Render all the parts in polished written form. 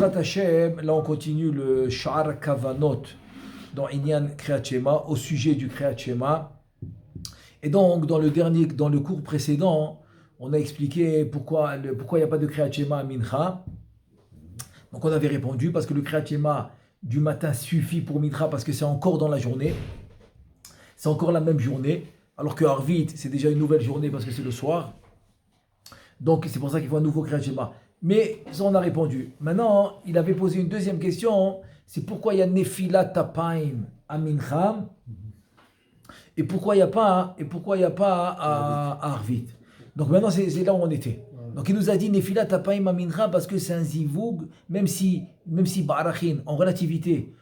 Bezrat Hashem, là on continue le Sha'ar Kavanot dans Inyan Kriyat Shema, au sujet du Kriyat Shema. Et donc, dans le cours précédent, on a expliqué pourquoi il n'y a pas de Kriyat Shema à Mincha. Donc on avait répondu parce que le Kriyat Shema du matin suffit pour Mincha parce que c'est encore dans la journée. C'est encore la même journée. Alors que Arvit, c'est déjà une nouvelle journée parce que c'est le soir. Donc c'est pour ça qu'il faut un nouveau Kriyat Shema. Mais ça, on a répondu. Maintenant, il avait posé une deuxième question. C'est pourquoi il y a Nefilat Tapaim à Mincha et pourquoi il n'y a pas à Arvit. Donc maintenant, c'est là où on était. Donc il nous a dit Nefilat Tapaim à Mincha parce que c'est un zivoug, même si Ba'arachin, en relativité,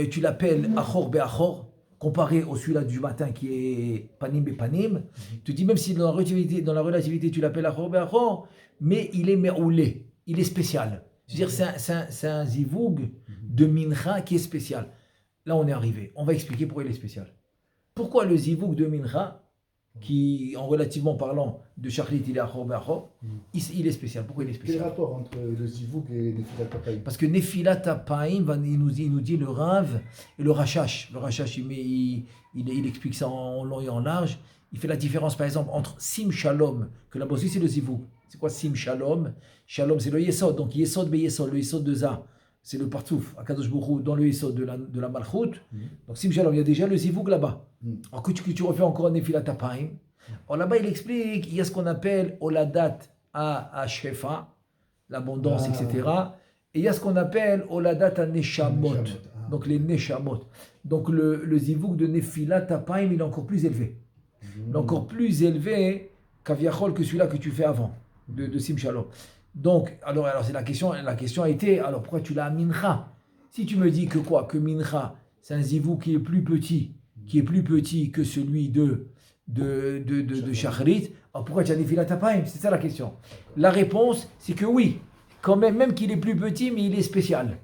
tu l'appelles Achor Be'achor, comparé au celui-là du matin qui est Panim Be'panim, tu dis même si dans la relativité tu l'appelles Achor Be'achor, mais il est Me'oulé, il est spécial. C'est-à-dire c'est un zivoug de Mincha qui est spécial. Là on est arrivé, on va expliquer pourquoi il est spécial. Pourquoi le zivoug de Mincha, qui en relativement parlant de Shachrit il est Achor Be'achor, il est spécial. Pourquoi il est spécial? Quel rapport entre le zivoug et Nefilat Tapaim? Parce que Nefilat Tapaim, il nous dit le Rav et le Rashash. Le Rashash, il explique ça en long et en large. Il fait la différence, par exemple, entre Sim Shalom, que là-bas aussi c'est le zivoug. C'est quoi Sim Shalom? Shalom, c'est le Yesod. Donc Yesod be Yesod, le Yesod de Za, c'est le Partouf, Akadosh Baruch Hu, dans le Yesod de la Malchut. Donc Sim Shalom, il y a déjà le zivoug là-bas. Alors que tu refais encore Nefilat Tapaim. Alors là-bas, il explique, il y a ce qu'on appelle Oladat à Shefa, l'abondance, etc. Et il y a ce qu'on appelle Oladat à Neshamot, donc les Neshamot. Donc le zivoug de Nefilat Tapaim, il est encore plus élevé. Il est encore plus élevé qu'Aviachol que celui-là que tu fais avant, de Sim Shalom. Donc, alors c'est la question a été, alors pourquoi tu l'as à Mincha? Si tu me dis que quoi? Que Mincha, c'est un zivoug qui est plus petit que celui de Shachrit, alors pourquoi tu as Nefilat Tapaim? C'est ça la question. La réponse, c'est que oui, quand même qu'il est plus petit, mais il est spécial.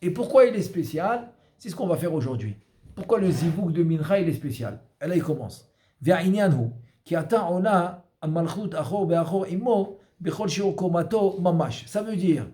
Et pourquoi il est spécial? C'est ce qu'on va faire aujourd'hui. Pourquoi le zivoug de Mincha, il est spécial? Et là, il commence. Ve'inyanhu, qui atteint ona amalchut achor be'achor imo bechol sheokomato mamash. Ça veut dire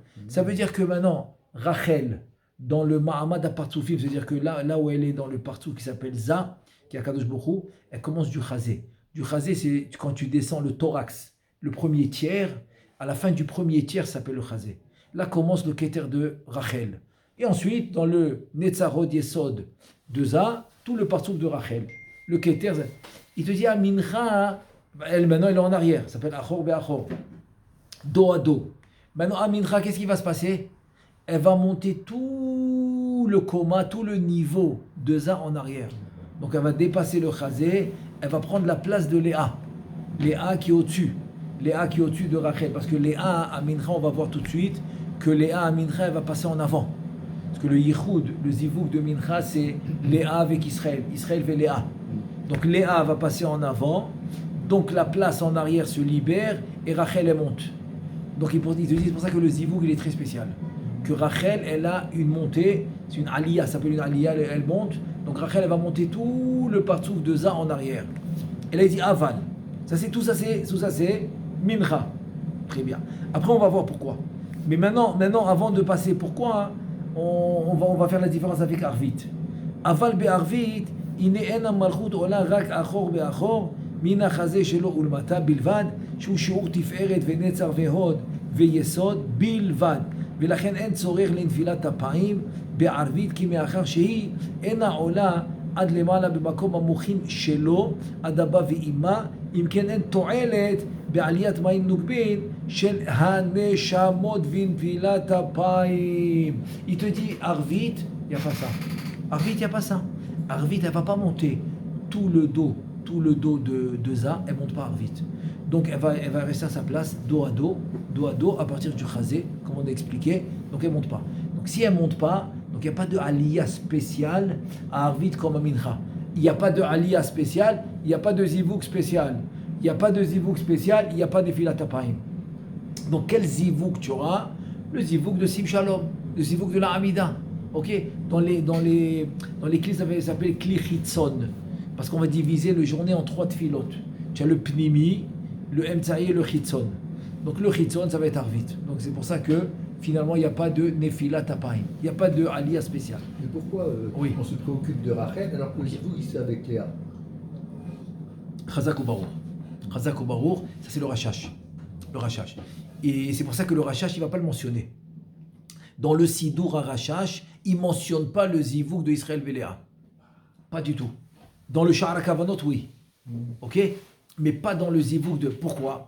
que maintenant, Rachel, dans le Ma'amad à-Partsoufim, c'est-à-dire que là où elle est dans le Partsouf qui s'appelle Za, qui est à Kadosh Baruch Hu, elle commence du chazé. Du chazé, c'est quand tu descends le thorax, le premier tiers, à la fin du premier tiers, ça s'appelle le chazé. Là commence le keter de Rachel. Et ensuite, dans le Netzarod Yesod de Za, tout le Partsouf de Rachel. Le keter, il te dit, ah, Mincha, elle maintenant elle est en arrière, ça s'appelle Achor Be'achor, dos à dos. Maintenant, à Mincha, qu'est-ce qui va se passer? Elle va monter tout le coma, tout le niveau de Za en arrière. Donc elle va dépasser le chazé, elle va prendre la place de Léa. Léa qui est au-dessus. Léa qui est au-dessus de Rachel. Parce que Léa à Mincha, on va voir tout de suite que Léa à Mincha, elle va passer en avant. Parce que le Yichud, le Zivouk de Mincha, c'est Léa avec Israël. Israël fait Léa. Donc Léa va passer en avant. Donc la place en arrière se libère et Rachel, elle monte. Donc ils te disent, c'est pour ça que le Zivouk, il est très spécial. Que Rachel, elle a une montée, c'est une aliyah, ça s'appelle une aliyah, elle monte. Donc Rachel, elle va monter tout le partsouf de Za en arrière. Et là, il dit aval. Tout ça, c'est Mincha. Très bien. Après, on va voir pourquoi. Mais maintenant avant de passer pourquoi, on va faire la différence avec Arvit. Aval be Arvit, ine ena malchut ola rak achor be achor, mina chazé shelo ulmata bilvad, shu shiur tiferet venetzar vehod veyesod bilvad. ולכן אין צורך לנפילת אפיים בערבית כי מאחר שהיא אינה עולה עד למעלה במקום המוחין שלו עד הבא ואימה, אם כן אין תועלת בעליית מים נוגבין של הנשמות ונפילת אפיים. Il te dit Arvit, il n'y a pas ça. Arvit, il n'y a pas ça. Arvit, elle ne va pas monter tout le dos de Za, elle ne monte pas Arvit. Donc elle va rester à sa place, dos à dos, à partir du chazé, comme on a expliqué. Donc elle ne monte pas. Donc si elle ne monte pas, donc il n'y a pas de aliyah spécial à Arvit comme à Mincha. Il n'y a pas de aliyah spécial, il n'y a pas de zivouk spécial. Il n'y a pas de zivouk spécial, il n'y a pas de Nefilat Tapaim. Donc quel zivouk tu auras? Le zivouk de Sim Shalom, le zivouk de la Hamida. Ok? Dans les clés, ça s'appelle Kli Chitzon. Parce qu'on va diviser le journée en 3 tfilot. Tu as le Pnimi, le Emtsaï et le Chitzon. Donc le Chitzon, ça va être Arvit. Donc c'est pour ça que finalement, il n'y a pas de Nefilat Apaim. Il n'y a pas de Aliyah spéciale. Mais pourquoi Oui. on se préoccupe de Rachel alors que le Zivou, il c'est avec Léa? Chazak ou Barour. Chazak ou Barour, ça c'est le Rachash. Le Rachash. Et c'est pour ça que le Rachash, il ne va pas le mentionner. Dans le Sidour à Rachash, il ne mentionne pas le Zivouk de Israël Véléa. Pas du tout. Dans le Sha'ar Kavanot, oui. Ok? Mais pas dans le Zivouk de. Pourquoi?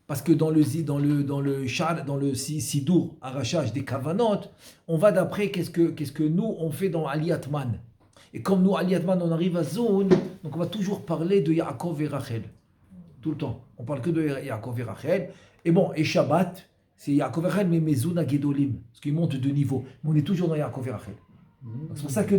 Parce que dans le Sidour à Rachash des Kavanot, on va d'après qu'est-ce que nous on fait dans Aliyatman. Et comme nous, Aliyatman, on arrive à Zone, donc on va toujours parler de Yaakov et Rachel. Tout le temps. On parle que de Yaakov et Rachel. Et bon, et Shabbat, c'est Yaakov et Rachel, mais Mezuna Gedolim, parce qu'ils montent de niveau. Mais on est toujours dans Yaakov et Rachel. C'est pour ça que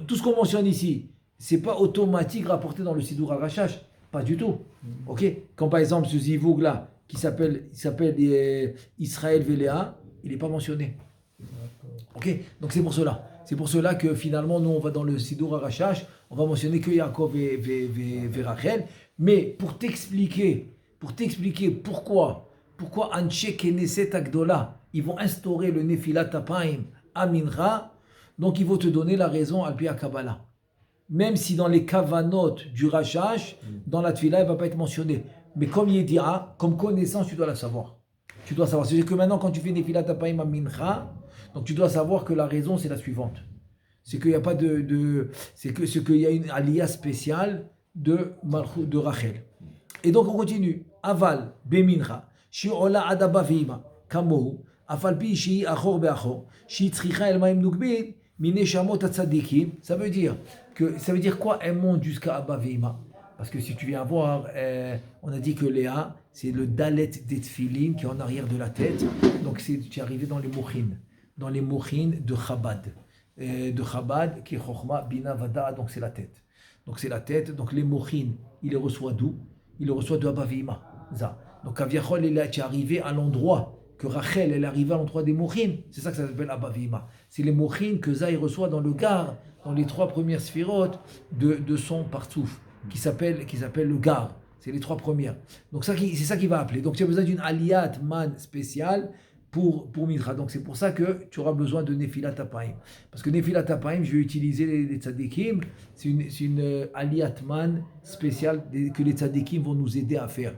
tout ce qu'on mentionne ici, c'est pas automatique rapporté dans le Sidour Arachash, pas du tout. Ok? Quand par exemple ce Zivoug là, qui s'appelle Israël Véléa, il n'est pas mentionné. Ok? Donc c'est pour cela. C'est pour cela que finalement nous on va dans le Sidour Arachash, on va mentionner que Yaakov et Rachel. Mais pour t'expliquer pourquoi Anshe Knesset Agdola, ils vont instaurer le Nefilat Apaim à Mincha, donc il faut te donner la raison al pi Kabbalah. Même si dans les Kavanot du Rachash, dans la Tfila, il ne va pas être mentionné. Mais comme il dira, comme connaissance, tu dois la savoir. Tu dois savoir. C'est-à-dire que maintenant, quand tu fais Nefilat Apaim à Mincha, donc tu dois savoir que la raison, c'est la suivante. C'est qu'il n'y a pas c'est qu'il y a une aliyah spéciale de Rachel. Et donc on continue. Aval, Bemincha, Shi'ola Adaba Vima, Kamohu, Afal Pi Shi Achor Beachor, Shi Tzricha El Maim Nukbid, Mine Shamot Atzadikim. Ça veut dire quoi? Elle monte jusqu'à Abba Vima. Parce que si tu viens voir, on a dit que Léa, c'est le Dalet des Tfilin qui est en arrière de la tête. Donc tu es arrivé dans les Mochin de Chabad. Qui est Chochma, Bina, Vada, donc c'est la tête. Donc les Mochin, il les reçoit d'où? Il les reçoit de Abba Vima. Donc Aviachol, il est arrivé à l'endroit que Rachel, elle est arrivée à l'endroit des Mochin. C'est ça que ça s'appelle Abba Vima. C'est les Mochin que Zah reçoit dans le Gar, dans les 3 premières sphirotes de son partsouf, qui s'appelle le Gar. C'est les 3 premières. Donc c'est ça qu'il va appeler. Donc tu as besoin d'une aliyat man spéciale pour Mitra. Donc c'est pour ça que tu auras besoin de Nefilat Apaim. Parce que Nefilat Apaim, je vais utiliser les tzadikim, c'est une aliyat man spéciale que les tzadikim vont nous aider à faire.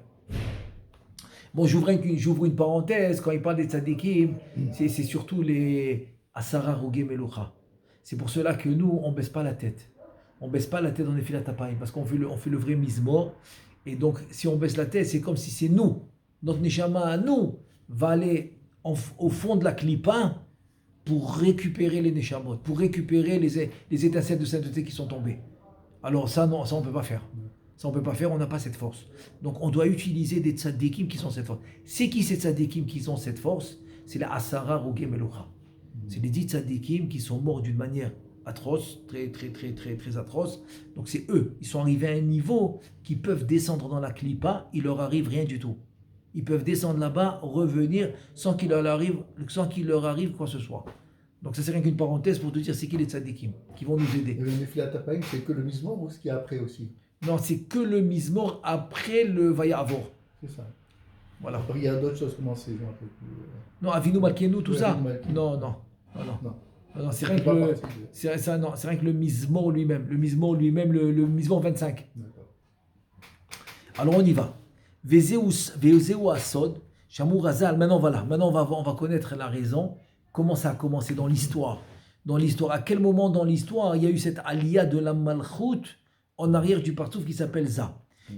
Bon, j'ouvre une parenthèse, quand il parle des tzadikim, c'est surtout les Asara Rogé Melucha. C'est pour cela que nous, on ne baisse pas la tête. On ne baisse pas la tête dans Nefilat Apaim, parce qu'on fait le vrai mizmor. Et donc, si on baisse la tête, c'est comme si c'est nous, notre neshama à nous, va aller au fond de la clipa pour récupérer les neshamot, pour récupérer les étincelles de sainteté qui sont tombées. Alors ça, non, ça on ne peut pas faire. Ça on ne peut pas faire, on n'a pas cette force. Donc on doit utiliser des tzadikim qui ont cette force. C'est qui ces tzadikim qui ont cette force? C'est la Asara Rogé Melucha. C'est les 10 tzadikim qui sont morts d'une manière atroce, très, très, très, très, très atroce. Donc c'est eux, ils sont arrivés à un niveau qui peuvent descendre dans la clipa, il leur arrive rien du tout. Ils peuvent descendre là-bas, revenir sans qu'il leur arrive quoi que ce soit. Donc ça c'est rien qu'une parenthèse pour te dire c'est qui les tzadikim qui vont nous aider. Et le Nefilat Apaim, c'est que le Mizmor ou ce qu'il y a après aussi? Non, c'est que le Mizmor après le Vayavor. C'est ça. Voilà. Après, il y a d'autres choses, comment c'est, je ne me rappelle plus. Non, Avinu Malkeinu, tout ça. Non. Non, c'est rien que le Mizmor lui-même. Le Mizmor lui-même, le Mizmor 25. D'accord. Alors on y va. Vezeu Asod, Shamur Razal. Maintenant on va connaître la raison. Comment ça a commencé dans l'histoire? À quel moment dans l'histoire il y a eu cette aliyah de la Malchut en arrière du partouf qui s'appelle Za?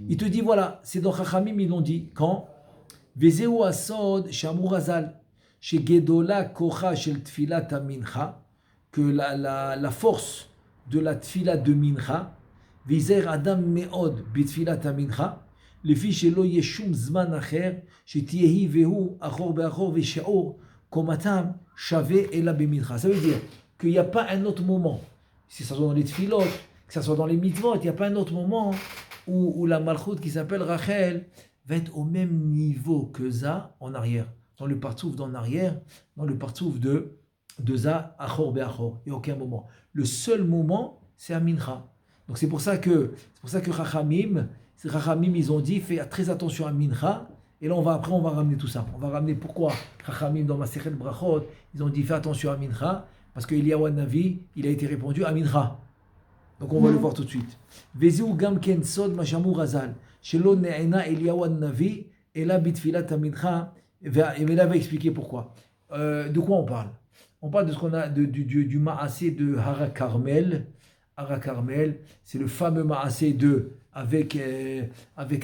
Il te dit voilà, c'est dans Chachamim, ils l'ont dit. Quand? Vezeu Asod, Shamur Razal. Chez Gedola Kocha Shel Tfilat Mincha, que la force de la Tfilat de Mincha, Vizer Adam Meod Bitfilat Mincha, les fiches Shelo Yeshum Zman Acher, chez Tiehi Vehu, Achor Beachor Veshaor, Komatam, Shave Ela Bemincha. Ça veut dire qu'il n'y a pas un autre moment, si ça soit dans les Tfilot, que ça soit dans les mitzvot, il n'y a pas un autre moment où la Malchut qui s'appelle Rachel va être au même niveau que Za en arrière. Dans le partsouf d'en arrière, dans le partsouf de Za, Achor Beachor. Il n'y a aucun moment. Le seul moment, c'est à Mincha. Donc c'est pour ça que Rachamim, ils ont dit, fais très attention à Mincha, Et là, après, on va ramener tout ça. On va ramener pourquoi Chachamim dans Masechet Brachot, ils ont dit fais attention à Mincha, parce que Eliyahu Navi, il a été répondu à Mincha. Donc on va le voir tout de suite. Vezeu gam ken sod mashamu razal, shelo ne'ena Eliyahu Navi, et là bitfilat Mincha, et là va expliquer pourquoi. De quoi on parle? On parle de ce qu'on a du Maasé de Hara Carmel. Hara Carmel, c'est le fameux Maasé avec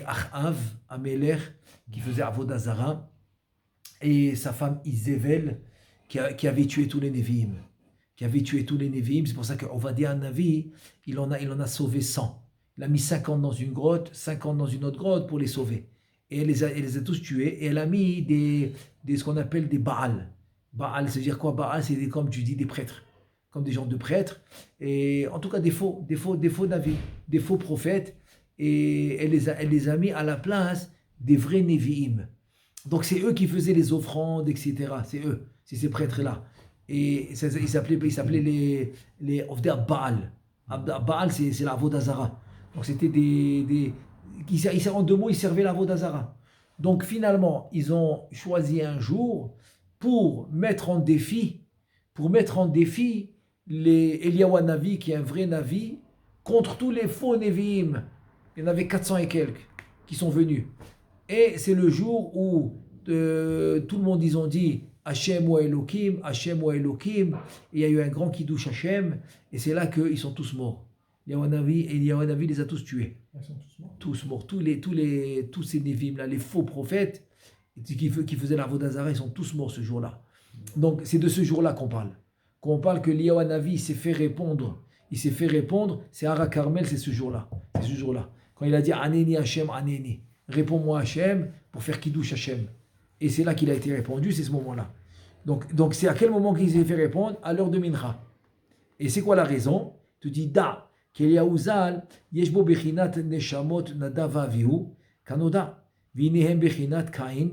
Achav, Amelech, qui faisait Avodah Zara, et sa femme Izével, qui avait tué tous les Nevi'im. C'est pour ça qu'on va dire un Navi, il en a sauvé 100. Il a mis 50 dans une grotte, 50 dans une autre grotte pour les sauver. Et elle les a tous tués, et elle a mis ce qu'on appelle des Baal. Baal, c'est-à-dire quoi? Baal, c'est comme tu dis, des prêtres, comme des gens de prêtres, et en tout cas des faux Navi, des faux prophètes, et elle les a mis à la place des vrais Nevi'im. Donc c'est eux qui faisaient les offrandes, etc. C'est ces prêtres-là. Et ils s'appelaient les Ovder Baal. Baal, c'est la Avodah Zara. Donc c'était en 2 mots, ils servaient la Avodah Zara. Donc finalement, ils ont choisi un jour pour mettre en défi les Eliyahu Navi, qui est un vrai Navi, contre tous les faux Nevi'im. Il y en avait 400 et quelques qui sont venus. Et c'est le jour où tout le monde, ils ont dit Hachem ou Elohim, Hachem ou Elohim. Et il y a eu un grand kiddush Hachem. Et c'est là qu'ils sont tous morts. Eliyahu Navi les a tous tués. Ils sont tous morts. Tous morts. Tous ces Nevi'im là, les faux prophètes qui faisaient la Avodah Zara, ils sont tous morts ce jour-là. Donc c'est de ce jour-là qu'on parle. Qu'on parle que Eliyahu Navi s'est fait répondre. C'est Hara Carmel, c'est ce jour-là. Quand il a dit Aneni Hachem, Aneni. Réponds-moi Hachem pour faire Kiddush Hachem. Et c'est là qu'il a été répondu, c'est ce moment-là. Donc c'est à quel moment qu'il s'est fait répondre? À l'heure de Mincha. Et c'est quoi la raison? Tu dis Da, qu'Eliyahu Zal, Yeshbo Bechinat Neshamot Nadav Avihu, Kanoda, Vinehem Bechinat Kain,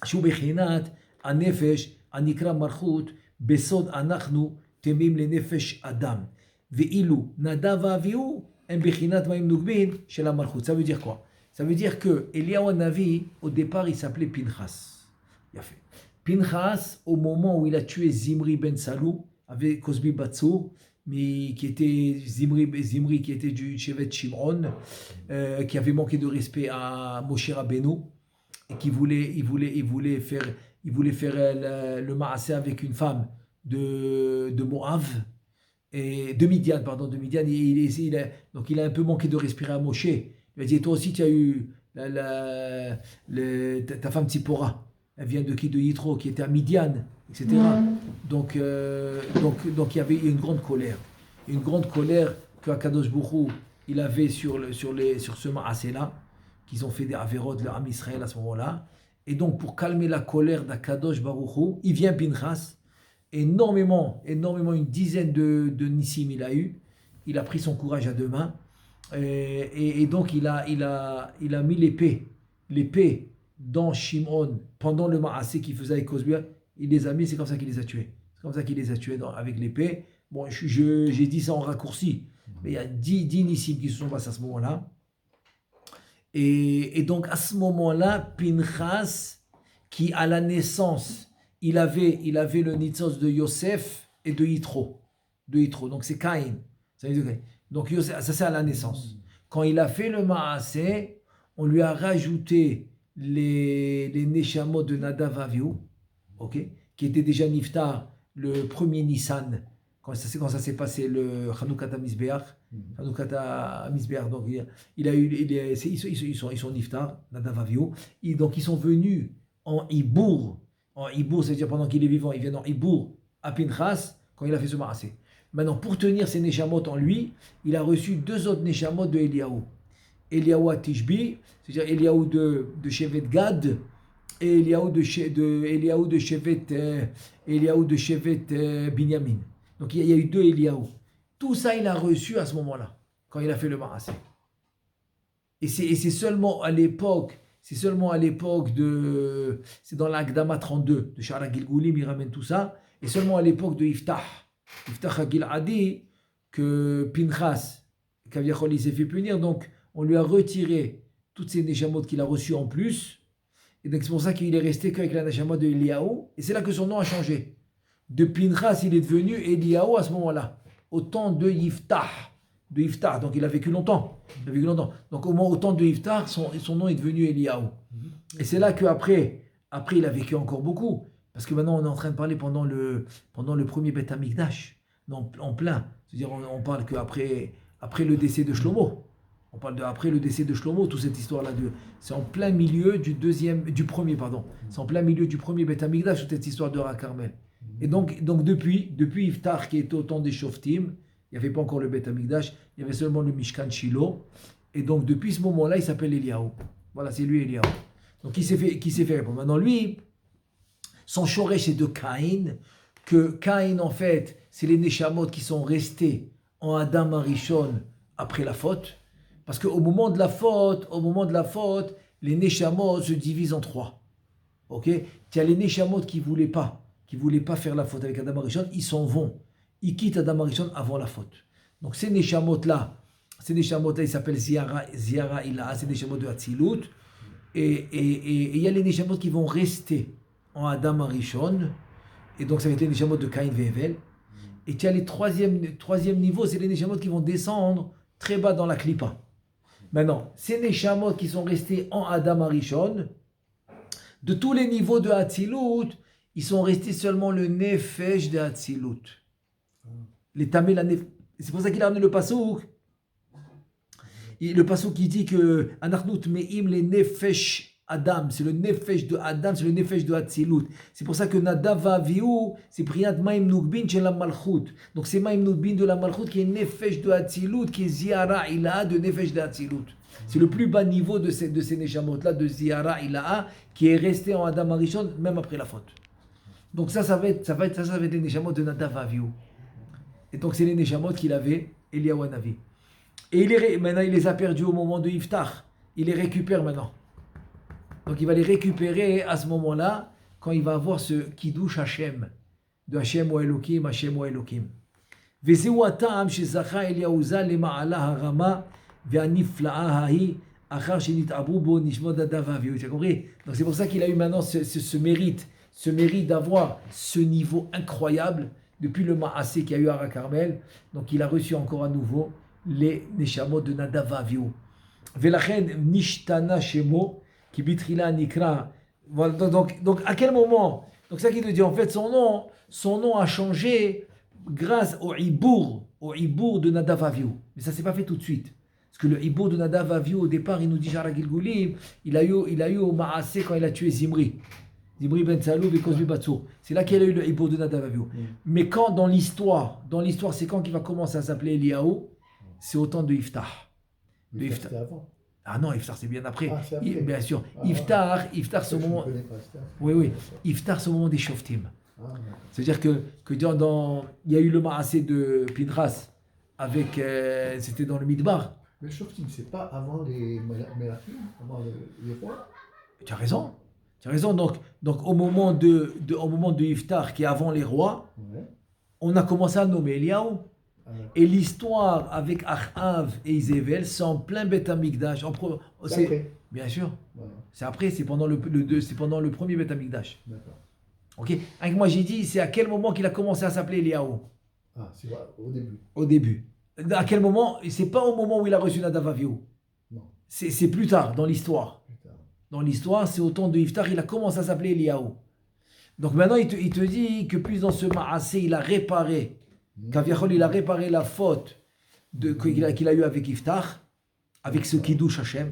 Shu Bechinat Anefesh, Anikra Marchut, Besod Anachnu, Temim le Nefesh Adam. Veilu Nadav Avihu, En Bechinat Maim Nugbin, Shela Marchut. Ça veut dire quoi? Ça veut dire que Eliyahu Navi, au départ, il s'appelait Pinchas. Il a fait. Pinchas, au moment où il a tué Zimri ben Salou, avec Cosbi Batsour, mais qui était Zimri qui était du Shevet Shimon, qui avait manqué de respect à Moshe Rabbeinu, et qui il voulait faire le Maasé avec une femme de Moab, et de Midian. Donc il a un peu manqué de respect à Moshe. Il a dit, toi aussi tu as eu ta femme Tzipora, elle vient de qui? De Yitro, qui était à Midian, etc. Donc il y avait une grande colère que Akadosh Baruch Hu, il avait sur ce Maasé-là, qu'ils ont fait des Averot de l'Am Israël à ce moment-là. Et donc pour calmer la colère d'Akadosh Baruch Hu, il vient Pinchas, énormément, une dizaine de Nissim il a pris son courage à 2 mains. Et donc il a mis l'épée dans Shimon pendant le Maasé qu'il faisait avec Cosbi. Il les a mis, c'est comme ça qu'il les a tués. Avec l'épée. Bon, j'ai dit ça en raccourci, mais il y a 10 Nissim qui se sont passés à ce moment-là. Et donc à ce moment-là, Pinchas, qui à la naissance, il avait le Nitzos de Yosef et de Yitro. Donc c'est Caïn. Donc ça c'est à la naissance. Quand il a fait le Maasé, on lui a rajouté les Neshamot de Nadav Avihu, qui était déjà Niftar le 1er Nissan, quand ça s'est passé, le Chanukata Misbeach. Donc ils sont Niftar, Nadav Avihu. Donc ils sont venus en Ibour, c'est-à-dire pendant qu'il est vivant, ils viennent en Ibour à Pinchas quand il a fait ce Maasé. Maintenant, pour tenir ces Neshamot en lui, il a reçu 2 autres Neshamot de Eliyahu. Eliyahu à Tishbi, c'est-à-dire Eliyahu de Shevet Gad, et Eliyahu de Shevet Binyamin. Donc il y a eu 2 Eliyahu. Tout ça, il a reçu à ce moment-là, quand il a fait le Maasé. Et c'est seulement à l'époque c'est dans l'Agdama 32 de Shara Gilgulim, il ramène tout ça, et seulement à l'époque de Iftach Giladi, que Pinchas, Kaviachol, il s'est fait punir, donc on lui a retiré toutes ces Neshamot qu'il a reçues en plus, Et donc c'est pour ça qu'il est resté qu'avec la Neshama de Eliyahu. Et c'est là que son nom a changé. De Pinchas, il est devenu Eliyahu à ce moment-là, au temps de Yiftah. Donc il a vécu longtemps. Donc au temps de Yiftah, son nom est devenu Eliyahu. Et c'est là qu'après, il a vécu encore beaucoup. Parce que maintenant on est en train de parler pendant le premier Beth Amikdash, en plein. C'est-à-dire on parle qu'après le décès de Shlomo. On parle après le décès de Shlomo, toute cette histoire-là. C'est en plein milieu du premier. C'est en plein milieu du premier Beth Amikdash, toute cette histoire de Ra Carmel. Et donc depuis Iftar, qui était au temps des Shoftim, il n'y avait pas encore le Beth Amikdash, il y avait seulement le Mishkan Shiloh. Et donc depuis ce moment-là, il s'appelle Eliyahu. Voilà, c'est lui Eliyahu. Donc qui s'est fait répondre. Maintenant lui, son shoresh c'est de Caïn, que Caïn en fait, c'est les Neshamot qui sont restés en Adam Arishon après la faute. Parce qu'au moment de la faute, les Neshamot se divisent en trois. Ok? Il y a les Neshamot qui voulaient pas faire la faute avec Adam Arishon, ils s'en vont. Ils quittent Adam Arishon avant la faute. Donc ces Neshamot-là, ils s'appellent Ziara Ilaha, c'est des Neshamot de Hatzilut. Et il y a les Neshamot qui vont rester en Adam Arishon. Et donc ça va être les Neshamot de Caïn et Hevel. Et tu as les troisième niveau, c'est les Neshamot qui vont descendre très bas dans la Klippa. Maintenant, ces Neshamot qui sont restés en Adam Arishon, de tous les niveaux de Hatzilut, ils sont restés seulement le Nefesh de Hatzilut. Les Tamé, la Nefesh. C'est pour ça qu'il a ramené le Passouk. Le Passouk qui dit que Anachnut Me'im les Nefesh Adam, c'est le Nefesh de Adam, c'est le Nefesh de Hatzilut. C'est pour ça que Nadav Vaviou, c'est Priat Maim Nugbin chez la Malchut. Donc c'est Maim Nugbin de la Malchut qui est Nefesh de Hatzilut, qui est Ziara Ilaha de Nefesh de Hatzilut. C'est le plus bas niveau de ces Neshamot-là, de Ziara Ilaha, qui est resté en Adam Arishon, même après la faute. Donc ça va être les Neshamot de Nadav Vaviou. Et donc c'est les Neshamot qu'il avait, Eliyahu Hanavi. Et maintenant il les a perdus au moment de Iftar. Il les récupère maintenant. Donc il va les récupérer à ce moment-là, quand il va avoir ce Kiddush Hashem, de Hashem ou Elohim, Hashem ou Elohim. וזהו הטעם שזכה אליהו למעלה הרמה והנפלאה ההיא, אחר שנתעברו בו נשמות נדב ואביהו. Tu as compris? Donc c'est pour ça qu'il a eu maintenant ce mérite d'avoir ce niveau incroyable depuis le Maasé qu'il y a eu à Ra Carmel. Donc il a reçu encore à nouveau les Neshamot de Nadav ואביהו. ולכן נשתנה שמו qui bitrila nikra. Voilà, donc à quel moment? Donc ça qui te dit en fait son nom a changé grâce au ibour de Nadav Avihu. Mais ça s'est pas fait tout de suite. Parce que le ibour de Nadav Avihu au départ, il nous dit Shara Gilgulim, il a eu au Maasé quand il a tué Zimri ben Salou et Kozbi Batsou. C'est là qu'il a eu le ibour de Nadav Avihu. Mais quand dans l'histoire, c'est quand qu'il va commencer à s'appeler Eliyahu, c'est au temps de Iftah. De Iftah. C'était avant. Ah non, Iftar c'est bien après. Ah, c'est après. Bien sûr. Iftar c'est au moment. Oui. Iftar c'est au moment des Shoftim. C'est-à-dire que il y a eu le Maasé de Pinchas avec c'était dans le Midbar. Mais le Shoftim, c'est pas avant les Melachim, avant les rois. Tu as raison. Donc au moment de Iftar qui est avant les rois, on a commencé à nommer Eliyahu. Et l'histoire avec Achav et Izével, c'est en plein Beth Amikdash. C'est après. Bien sûr. Voilà. C'est après, c'est pendant le premier Beth Amikdash. D'accord. Ok. Avec moi, j'ai dit, c'est à quel moment qu'il a commencé à s'appeler Eliyahu? Ah, c'est au début. Au début. À quel moment? C'est pas au moment où il a reçu Nadav Avihu. Non. C'est plus tard dans l'histoire. Dans l'histoire, c'est au temps de Iftar, il a commencé à s'appeler Eliyahu. Donc maintenant, il te dit que puis dans ce Maasé, il a réparé. Kaviachol, il a réparé la faute qu'il a eu avec Iftar, avec ce Kiddush Hashem.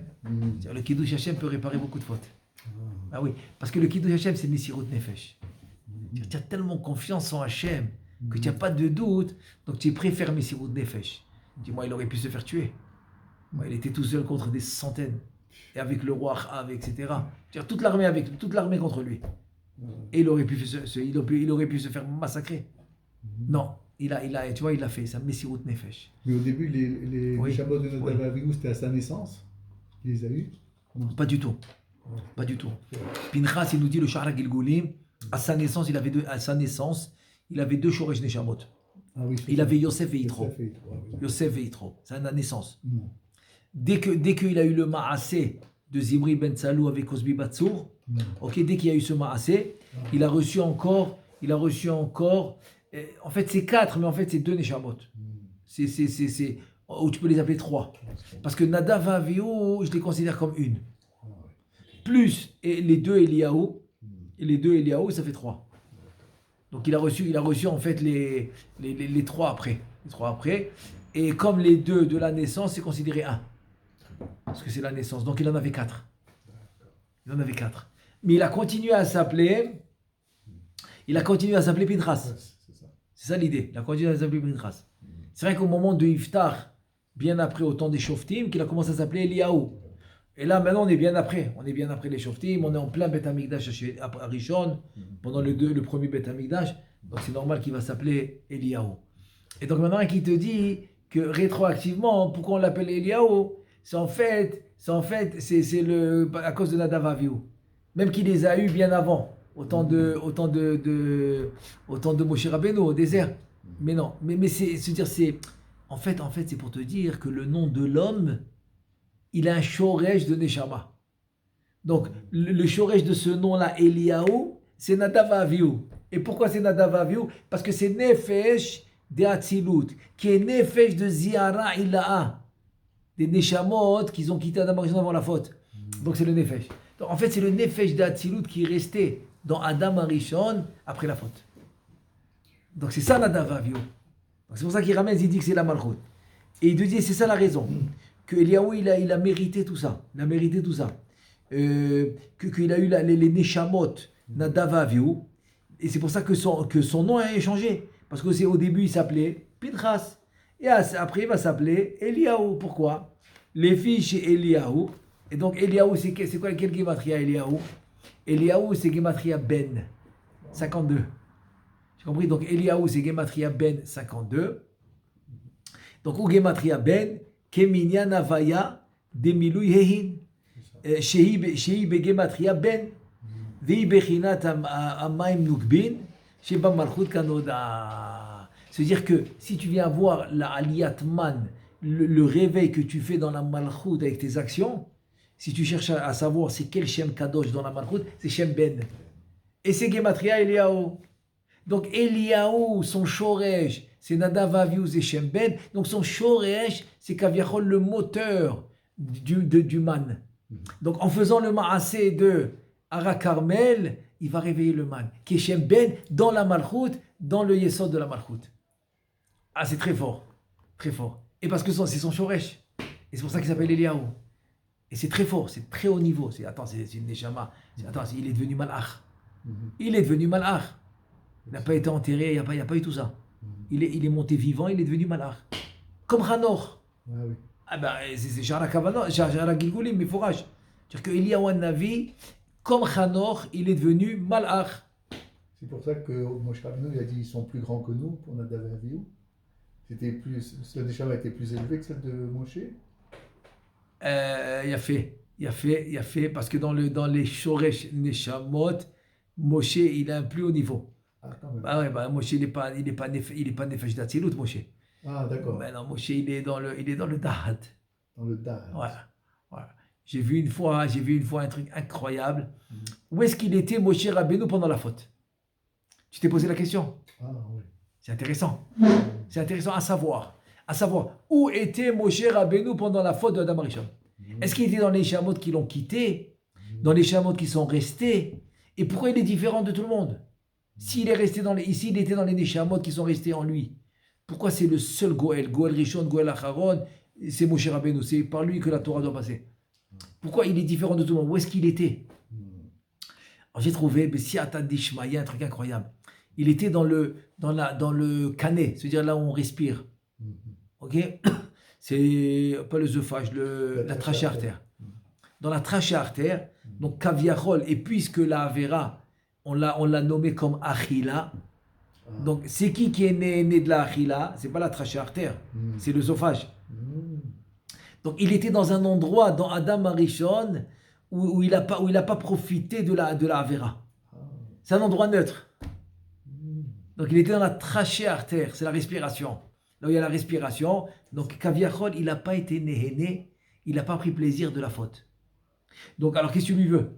Le Kiddush Hashem peut réparer beaucoup de fautes. Ah oui, parce que le Kiddush Hashem, c'est Messirut Nefesh. Tu as tellement confiance en Hashem que tu n'as pas de doute, donc tu préfères Messirut Nefesh. Dis-moi, il aurait pu se faire tuer. Moi, il était tout seul contre des centaines, et avec le roi Achav, etc. Toute l'armée contre lui. Et il aurait pu se faire massacrer. Non. Il a fait ça, Messirut Nefesh. Mais au début, les Shabbat de Nadav Avihu, c'était à sa naissance. Il les a eus? Pas du tout. Pinchas, il nous dit le Shara Gilgulim, à sa naissance, il avait deux Shoresh Neshamot. Ah oui, il avait Yosef et Yitro. C'est à la naissance. Dès qu'il a eu le Maasé de Zimri ben Salou avec Cosbi Batsour. Ok, dès qu'il y a eu ce Maasé, il a reçu encore, en fait c'est 4, mais en fait c'est 2 Neshamot. C'est, ou tu peux les appeler 3. Parce que Nadav et Avihu, je les considère comme une. Plus et les 2 Eliaou, ça fait 3. Donc il a reçu en fait les 3 après. Les 3 après. Et comme les 2 de la naissance, c'est considéré 1. Parce que c'est la naissance. Donc il en avait 4. Mais il a continué à s'appeler Pinchas. C'est ça l'idée. Il a continué à s'appeler Pinchas. C'est vrai qu'au moment de Iftar, bien après, au temps des Shoftim, qu'il a commencé à s'appeler Eliaou. Et là, maintenant, on est bien après les Shoftim, on est en plein Beth Amikdash à Rishon, pendant le premier Beth Amikdash, donc c'est normal qu'il va s'appeler Eliaou. Et donc maintenant, qui te dit que rétroactivement, pourquoi on l'appelle Eliaou, c'est à cause de Nadav Avihu. Même qu'il les a eus bien avant, au temps de Moshe Rabbeinu, au désert. Mais non, en fait, c'est pour te dire que le nom de l'homme, il a un shoresh de Neshama. Donc, le shoresh de ce nom-là, Eliaou, c'est Nadav Avihu. Et pourquoi c'est Nadav Avihu? Parce que c'est Nefesh de Atzilut, qui est Nefesh de Ziara Ilaha, des Neshamot qu'ils ont quitté Adam Arishon avant la faute. Donc, c'est le Nefesh. Donc, en fait, c'est le Nefesh de Atzilut qui est resté dans Adam Arishon après la faute. Donc, c'est ça Nadav Avihu. C'est pour ça qu'il ramène, il dit que c'est la Malchut. Et il te dit, c'est ça la raison. Que Eliaou, il a mérité tout ça. Qu'il a eu les Neshamot, Nadav Avihu. Et c'est pour ça que son nom a changé. Parce qu'au début, il s'appelait Pinchas. Et après, il va s'appeler Eliaou. Pourquoi? Les filles chez Eliaou. Et donc, Eliaou, c'est quoi? Quel gématria Eliaou? Eliaou, c'est gématria Ben. 52. J'ai compris? Donc, Eliaou, c'est gématria Ben 52. Donc, au gématria Ben, Keminyan Avaya Demilou Yehin. Shehi Begematria Ben. Vei Bechinat Amaim Nukbin. Sheba Malchut Kanoda. C'est-à-dire que si tu viens voir la Aliyat Man, le réveil que tu fais dans la Malchut avec tes actions, si tu cherches à savoir c'est quel Shem Kadosh dans la Malchut, c'est Shem Ben. Et c'est Gematria Eliaou. Donc Eliaou, son Shoresh, c'est Nadav Avihu, c'est Shem Ben. Donc son Shoresh, c'est Kaviachol, le moteur du man. Donc en faisant le Maasé de Ara Carmel, il va réveiller le man, qui est Shem Ben dans la Malchut, dans le Yesod de la Malchut. Ah, c'est très fort. Et parce que c'est son Shoresh. Et c'est pour ça qu'il s'appelle Eliaou. Et c'est très fort, c'est très haut niveau. C'est une Neshama. Il est devenu Malach. Il n'a pas été enterré, il n'y a pas eu tout ça. Il est monté vivant, il est devenu Malach. Comme Hanor. Oui. Ah ben, c'est Shara Kavanot, Shara Gilgulim, mais forage. C'est-à-dire que Eliaou Navi, comme Hanor, il est devenu Malach. C'est pour ça que Moshe Rabbeinu, il a dit ils sont plus grands que nous pour Nadav et Avihu. Ce Neshama était plus élevé que celle de Moshe. Il a fait, parce que dans les Shoresh Neshamot, Moshe, il a un plus haut niveau. Moshe, il n'est pas Nefesh d'Atzilut, Moshe. Ah, d'accord. Mais non, Moshe, il est dans le Da'at. Dans le Da'at. Voilà. J'ai vu une fois un truc incroyable. Où est-ce qu'il était, Moshe Rabbeinu, pendant la faute? Tu t'es posé la question? Ah, oui. C'est intéressant. C'est intéressant à savoir. Où était Moshe Rabbeinu pendant la faute de Adam Arishon? Est-ce qu'il était dans les Neshamot qui l'ont quitté? Dans les Neshamot qui sont restés? Et pourquoi il est différent de tout le monde? S'il était dans les Neshamot qui sont restés en lui, pourquoi c'est le seul Goël Rishon, Goël Acharon, c'est Moshe Rabbeinu, c'est par lui que la Torah doit passer. Pourquoi il est différent de tout le monde? Où est-ce qu'il était? Alors j'ai trouvé, Bessiata Dishmaya, un truc incroyable. Il était dans le canet, c'est-à-dire là où on respire. Ok? C'est pas l'œsophage, la trachée artère. Dans la trachée artère, donc Kaviachol, et puisque la Avera, on l'a nommé comme Achila. Donc c'est qui est né de la Achila? C'est pas la trachée artère, c'est l'œsophage. Donc il était dans un endroit, dans Adam Arishon, où il a pas profité de la Avera. C'est un endroit neutre. Donc il était dans la trachée artère, c'est la respiration. Là où il y a la respiration, donc Kaviachol, il n'a pas été néhéné, il n'a pas pris plaisir de la faute. Donc, alors, qu'est-ce que tu lui veux?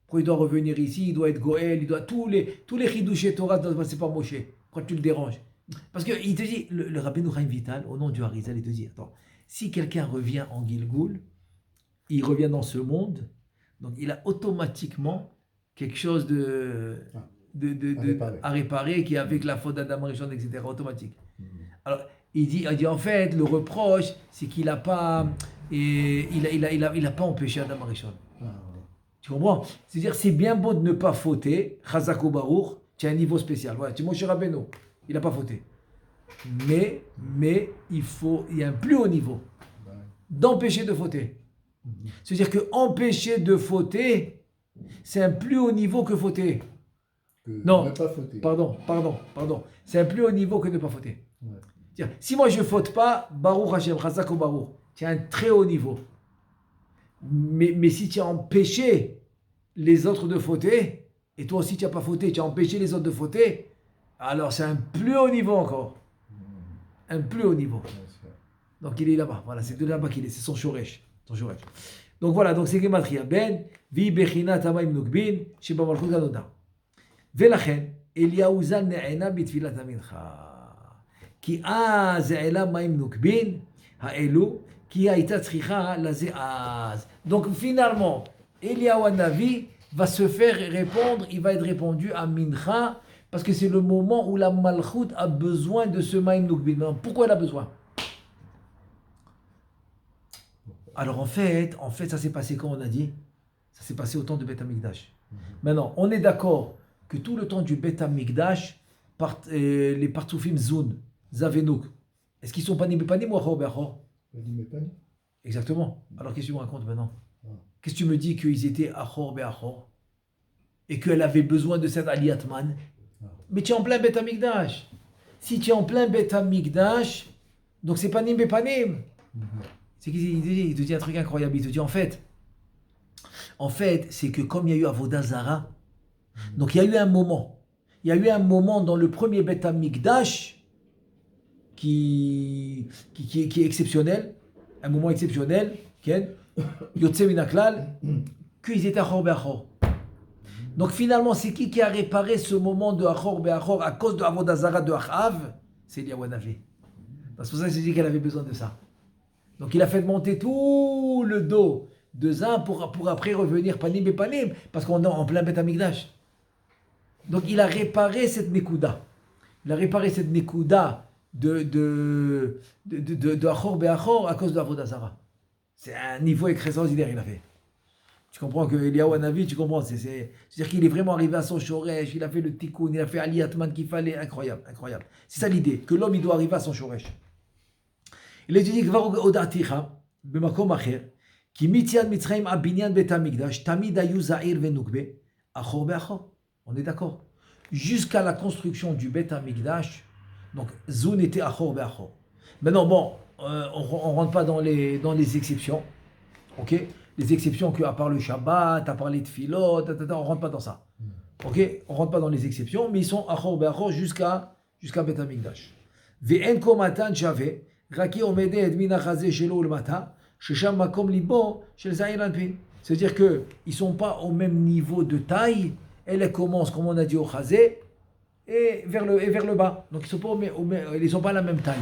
Pourquoi il doit revenir ici? Il doit être Goël, il doit tous les Chidouché Torah doivent passer par Moshe. Pourquoi tu le déranges? Parce qu'il te dit, le Rabbeinu Chaim Vital, au nom du Harizal, il te dit, attends, si quelqu'un revient en Gilgoul, il revient dans ce monde, donc il a automatiquement quelque chose à réparer qui est avec la faute d'Adam Rishon, etc. automatique. Alors, il dit en fait, le reproche, c'est qu'il n'a pas, il a pas empêché Adam Rishon. Tu comprends? C'est-à-dire, c'est bien beau de ne pas fauter, Chazak ou Baruch, tu as un niveau spécial. Voilà, tu es Moshe Rabbeinu, il n'a pas fauté. Mais il y a un plus haut niveau d'empêcher de fauter. C'est-à-dire que empêcher de fauter, c'est un plus haut niveau que fauter. Non, ne pas fauter. Pardon. C'est un plus haut niveau que ne pas fauter. Ouais. Si moi je ne faute pas, Baruch Hashem, Chazak ou Baruch, tu as un très haut niveau. Mais si tu as empêché les autres de fauter, et toi aussi tu n'as pas fauté, tu as empêché les autres de fauter, alors c'est un plus haut niveau encore. Un plus haut niveau. Donc il est là-bas. Voilà, c'est de là-bas qu'il est. C'est son shoresh. Donc voilà, donc c'est Gematria. Ben, vi bechina tamaim nukbin, sheba malchut anoda. ולכן, אליהו ז"ל נענה בתפילת המנחה. כי אז העלה מים נוקבין, האלו, כי הייתה צריכה לזה אז. Donc finalement, Eliyahu Hanavi va se faire répondre, il va être répondu à Mincha, parce que c'est le moment où la Malchut a besoin de ce מים נוקבין. Pourquoi elle a besoin? Alors en fait, ça s'est passé quand on a dit? Ça s'est passé au temps de Beth Amikdash. Maintenant, on est d'accord que tout le temps du Beth Amikdash, les Partsoufim Zoun, Zavenouk, est-ce qu'ils sont Panim Bepanim ou Achor Beachor? Panim Bepanim. Exactement. Alors qu'est-ce que tu me racontes maintenant? Qu'est-ce que tu me dis qu'ils étaient Achor Beachor et qu'elle avait besoin de cet Aliyatman? Mais tu es en plein Beth Amikdash. Si tu es en plein Beth Amikdash, donc c'est Panim Bepanim. C'est qu'il te dit un truc incroyable. Il te dit en fait, c'est que comme il y a eu Avodah Zara, donc il y a eu un moment dans le premier Beth Amikdash qui est exceptionnel, un moment exceptionnel, Yotze min haklal, qu'ils étaient Achor Beachor. Donc finalement, c'est qui a réparé ce moment de Achor Beachor à cause de Avodah Zara de Achav? C'est Eliyahu Hanavi. C'est pour ça que j'ai dit qu'elle avait besoin de ça. Donc il a fait monter tout le dos de Zin pour après revenir Panim et Panim, parce qu'on est en plein Beth Amikdash. Donc il a réparé cette Nekuda. Il a réparé cette Nekuda de Achor Beachor à cause de Avodah Zara. C'est un niveau extraordinaire il a fait. Tu comprends que Eliyahu Hanavi, tu comprends, c'est-à-dire qu'il est vraiment arrivé à son shoresh, il a fait le tikkun, il a fait Aliyatman qu'il fallait, incroyable. C'est ça l'idée, que l'homme il doit arriver à son shoresh. Il a dit כבר הודעתיך במקום אחר, כי מיציאת מצרים עד בניין בית המקדש, תמיד היו זעיר ונוקבה, אחור באחור. On est d'accord. Jusqu'à la construction du Beth Amikdash, donc Zoun était achor be'achor. Maintenant, bon, on rentre pas dans les exceptions, ok? Les exceptions qu'à part le Shabbat, à part les Tfilot, on rentre pas dans ça, ok? On rentre pas dans les exceptions, mais ils sont achor be'achor jusqu'à Beth Amikdash. Ve'en komatan shave. C'est-à-dire qu'ils ne sont pas au même niveau de taille. Elle commence, comme on a dit, au chazé et vers le bas. Donc ils ne sont pas à la même taille.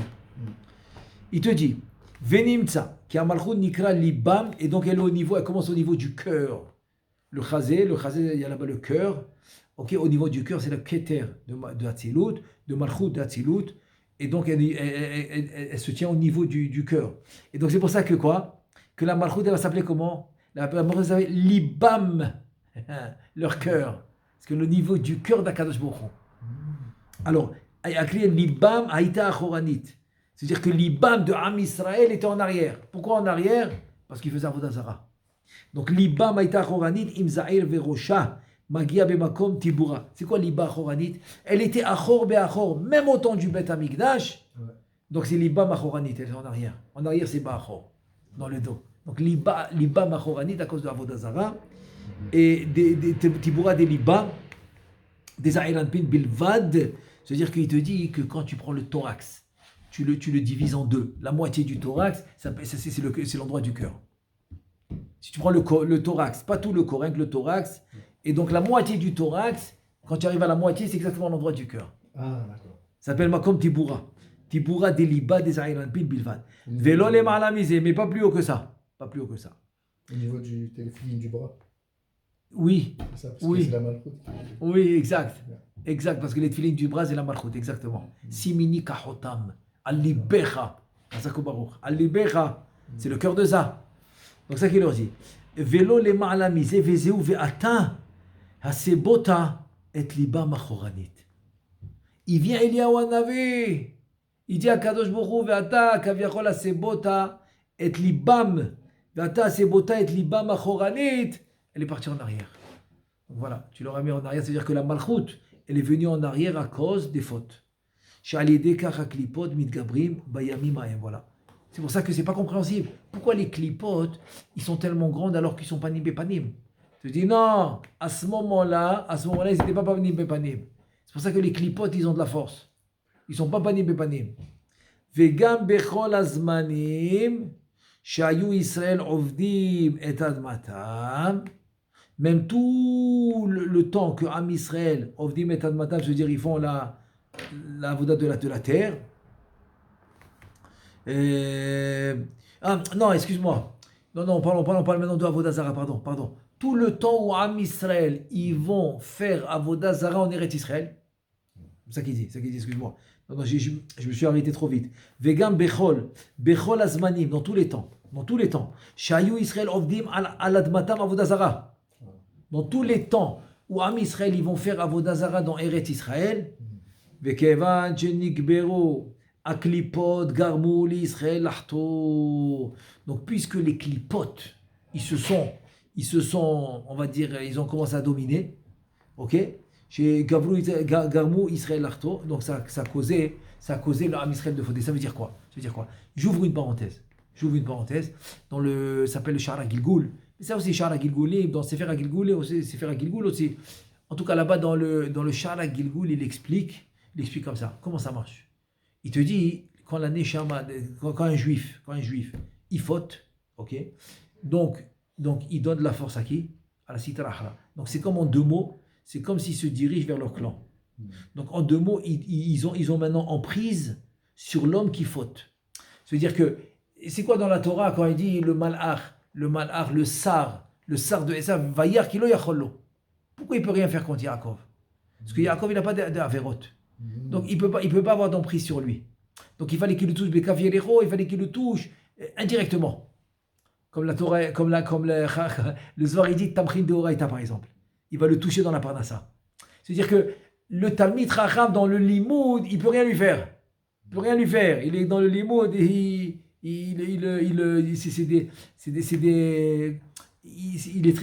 Il te dit, Venimtsa, qui a malchut nikra libam, et donc elle commence au niveau du cœur. Le chazé, il y a là-bas le cœur. Ok, au niveau du cœur, c'est le keter de Hatzilut, de malchut de Hatzilut. Et donc, elle se tient au niveau du cœur. Et donc, c'est pour ça que quoi? Que la Malchut, elle va s'appeler comment? La Malchut, elle s'appelle Libam, leur cœur. Parce que le niveau du cœur d'Akadosh Baruch Hu. Alors, il y a écrit Libam Haïta Achoranit. C'est-à-dire que Libam de Am Israël était en arrière. Pourquoi en arrière? Parce qu'il faisait Avodah Zara. Donc, Libam Haïta Achoranit, Im Za'ir Verosha. Magia bemakom tibura. C'est quoi l'Iba Achoranit? Elle était Achor be'achor, même au temps du Beth Amikdash. Ouais. Donc c'est l'Iba Machoranit, elle est en arrière. En arrière, c'est Ba'achor, dans le dos. Donc l'Iba Machoranit à cause de Avodah Zara. Et des tibura des Liba, des A'iranpin bilvad. C'est-à-dire qu'il te dit que quand tu prends le thorax, tu le divises en deux. La moitié du thorax, c'est l'endroit du cœur. Si tu prends le thorax, pas tout le corps, rien que le thorax, et donc la moitié du thorax, quand tu arrives à la moitié, c'est exactement l'endroit du cœur. Ah, d'accord. Ça s'appelle Makom Tiboura. Tiboura des Liba des Aïran Pil Bilvan. Vélo les malamisés, mais pas plus haut que ça. Pas plus haut que ça. Au niveau du téléphone du bras. Oui, C'est ça, parce Oui. que c'est la malchoute. oui, exact. Exact, parce que les tefilines du bras, c'est la malchoute, exactement. Simini kahotam, alibecha, alibecha, c'est le cœur de ça. Donc ça qu'il leur dit. Vélo les malamisés, vezeu ve'ata, hasebota, et liba machoranit. Il vient Eliyahu Hanavi. Il dit à Kadosh Baruch Hu, ve'ata kaviachol hasebota, et libam, ve'ata hasebota, et libam machoranit. Elle est partie en arrière. Donc voilà, tu l'auras mis en arrière, c'est-à-dire que la malchoute, elle est venue en arrière à cause des fautes. Voilà. C'est pour ça que c'est pas compréhensible. Pourquoi les clipotes, ils sont tellement grandes alors qu'ils sont panim bepanim? Tu dis non, à ce moment-là, ils n'étaient pas panim bepanim. C'est pour ça que les clipotes, ils ont de la force. Ils sont pas panim bepanim. Vegam bechol azmanim, shayu Israël ovdim et admatam. Même tout le temps que Am Israël, Ovdim et Admatam, je veux dire, ils font la avoda de la terre. Non, excuse-moi. Non, parlons maintenant de Avoda Zara, pardon. Tout le temps où Am Israël, ils vont faire Avoda Zara en Eretz Israël. C'est ça qu'il dit, excuse-moi. Non, je me suis arrêté trop vite. Vegam Bechol Azmanim, dans tous les temps. Shayu Israël Ovdim al Admatam Avoda Zara. Dans tous les temps où Am Israël, ils vont faire Avoda Zara dans Eretz Israël, Vekevan Jenikbero, Aklipot, Garmou, Israël, Lahto. Donc, puisque les clipotes, ils se sont, on va dire, ils ont commencé à dominer, ok? Chez Garmou, Israël, Lahto, donc ça a causé le Am Israël de fauter. Ça veut dire quoi? J'ouvre une parenthèse. Ça s'appelle le Shara Gilgoul. Mais ça aussi, Shara Gilgoulim, dans Sefer HaGilgoul aussi. En tout cas, là-bas, dans le Shara Gilgoul, il explique comme ça. Comment ça marche? Il te dit, quand la Neshama, quand un juif, il faute, ok? Donc, il donne de la force à qui? À la Sitra Achra. Donc, c'est comme en deux mots, c'est comme s'ils se dirigent vers leur clan. Donc, en deux mots, ils ont maintenant emprise sur l'homme qui faute. C'est-à-dire que, c'est quoi dans la Torah quand il dit le malach, le sar de Esav, Vayar Kilo Yachollo. Pourquoi il ne peut rien faire contre Yaakov? Parce que Yaakov, il n'a pas d'Averot. Donc, il peut pas avoir d'emprise sur lui. Donc, il fallait qu'il le touche Bekav Yelecho, il fallait qu'il le touche indirectement. Comme la Torah, le Zohar, il dit Tamchin de Horaïta, par exemple. Il va le toucher dans la Parnassa. C'est-à-dire que le Talmid Chacham dans le Limoud, il ne peut rien lui faire. Il est dans le Limoud et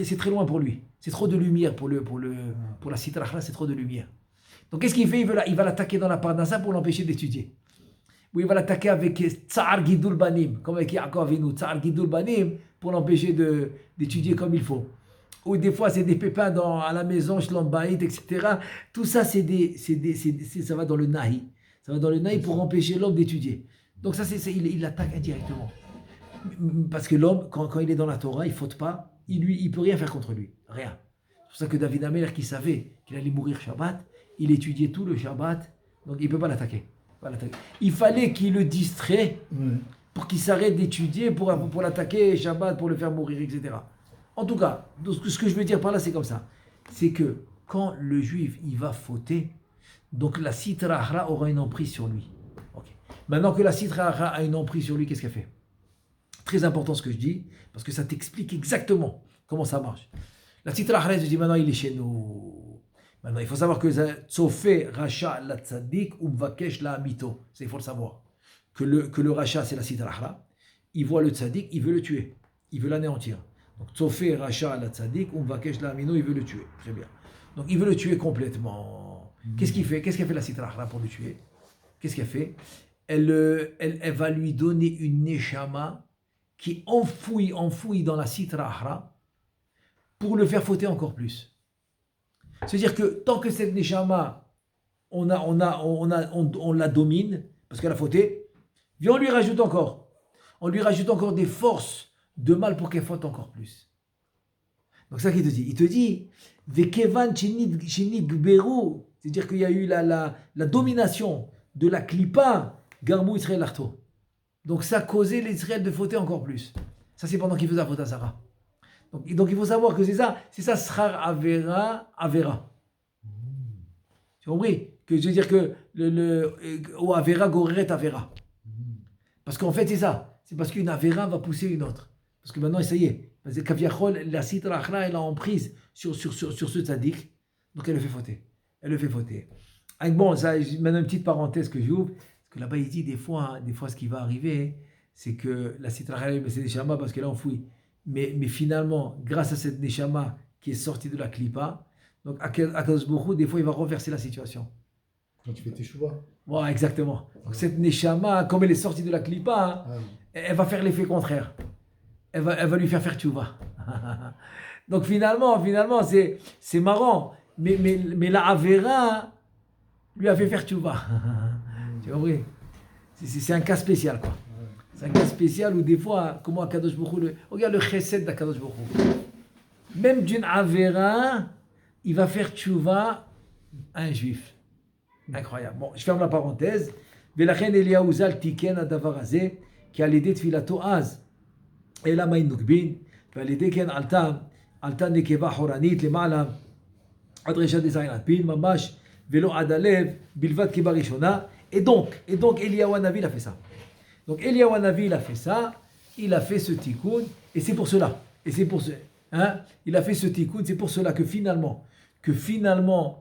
c'est très loin pour lui. C'est trop de lumière pour la Sitra Achra, c'est trop de lumière. Donc qu'est-ce qu'il fait? Il va l'attaquer dans la Parnassa pour l'empêcher d'étudier. Ou il va l'attaquer avec Tsar Gidul Banim, comme avec Yaakov Avinu, Tsar Gidul Banim, pour l'empêcher d'étudier comme il faut. Ou des fois c'est des pépins à la maison, Shlom Bayit, etc. Tout ça ça va dans le Nahi. Ça va dans le Nahi pour empêcher l'homme d'étudier. Donc ça, il l'attaque indirectement. Parce que l'homme, quand il est dans la Torah, il ne faute pas, il ne peut rien faire contre lui. Rien. C'est pour ça que David Améler, qui savait qu'il allait mourir Shabbat, il étudiait tout le Shabbat, donc il ne peut pas l'attaquer. Il fallait qu'il le distrait pour qu'il s'arrête d'étudier, pour l'attaquer Shabbat, pour le faire mourir, etc. En tout cas, ce que je veux dire par là, c'est comme ça. C'est que quand le juif, il va fauter, donc la Sitra Achra aura une emprise sur lui. Maintenant que la Sitra Achra a une emprise sur lui, qu'est-ce qu'elle fait? Très important ce que je dis, parce que ça t'explique exactement comment ça marche. La Sitra Achra, je dis maintenant il est chez nous. Maintenant, il faut savoir que Tzofé Racha la Tzadik ou Mvakesh la Amito. Il faut le savoir. Que le Racha, c'est la Sitra Achra. Il voit le Tzadik, il veut le tuer. Il veut l'anéantir. Donc Tzofé Racha la Tzadik ou Mvakesh la Amino, il veut le tuer. Très bien. Donc il veut le tuer complètement. Qu'est-ce qu'il fait? Qu'est-ce qu'elle fait la Sitra Achra pour le tuer? Qu'est-ce qu'elle fait? Elle va lui donner une neshama qui enfouit dans la Sitra Achra pour le faire fauter encore plus. C'est-à-dire que tant que cette neshama, on la domine, parce qu'elle a fauté, on lui rajoute encore des forces de mal pour qu'elle faute encore plus. Donc ça qu'il te dit. Il te dit, Vekevan Shinit Gberu, c'est-à-dire qu'il y a eu la domination de la Klippa, Garmou Israël Arto. Donc ça a causé l'Israël de fauter encore plus. Ça c'est pendant qu'il faisait Avodah Zarah. Donc il faut savoir que c'est ça Srar Avera. Tu as compris? Que je veux dire que ou Avera Goreret Avera. Parce qu'en fait c'est ça. C'est parce qu'une Avera va pousser une autre. Parce que maintenant ça y est. Parce que Kaviachol, la Sitra Achra, elle a emprise sur ce tzaddik. Donc elle le fait fauter. Donc bon, ça, maintenant une petite parenthèse que j'ouvre. Parce que là-bas il dit des fois ce qui va arriver, c'est que la Sitra Achra, c'est des Neshama parce qu'elle est enfouie. Mais finalement, grâce à cette Neshama qui est sortie de la Klippa, donc Akadosh Baruch Hu, des fois il va renverser la situation. Quand tu fais tes choix. Voilà, exactement. Donc cette Neshama, comme elle est sortie de la Klippa, elle va faire l'effet contraire. Elle va lui faire tchouva. Donc finalement, c'est marrant. Mais la Avera lui a fait faire tchouva. Tu vois, oui. C'est un cas spécial, quoi. C'est un cas spécial où des fois, comment Akadosh Baruch Hu, regarde le chesed d'Akadosh Baruch Hu. Même d'une Avera, il va faire tchouva à un juif. Incroyable. Bon, je ferme la parenthèse. Velachen Eliyahu Zal tiken adavar hazeh, qui a l'idée de filato az. אלא מה נוקבין, ועל ידי כן עלתה נקבה חורנית למעלה עד רשת דזין אנפין, ממש ולא עד הלב, בלבד כבראשונה. Et donc Eliyahu Hanavi il a fait ça. Donc Eliyahu Hanavi il a fait ça, il a fait ce tikkun, et c'est pour cela. Il a fait ce tikkun, c'est pour cela que finalement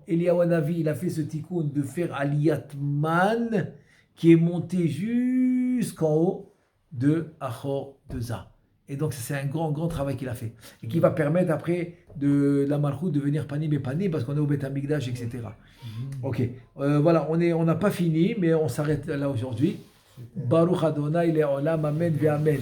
Eliyahu Hanavi il a fait ce tikkun de faire Aliyat Man qui est monté jusqu'en haut de Achor de Za. Et donc c'est un grand travail qu'il a fait et qui va permettre après de la Malchoute de venir panim et panim parce qu'on est au Beth Amikdash, etc. Ok, voilà, on n'a pas fini mais on s'arrête là aujourd'hui. Baruch Adonai Le'olam, amen ve amen.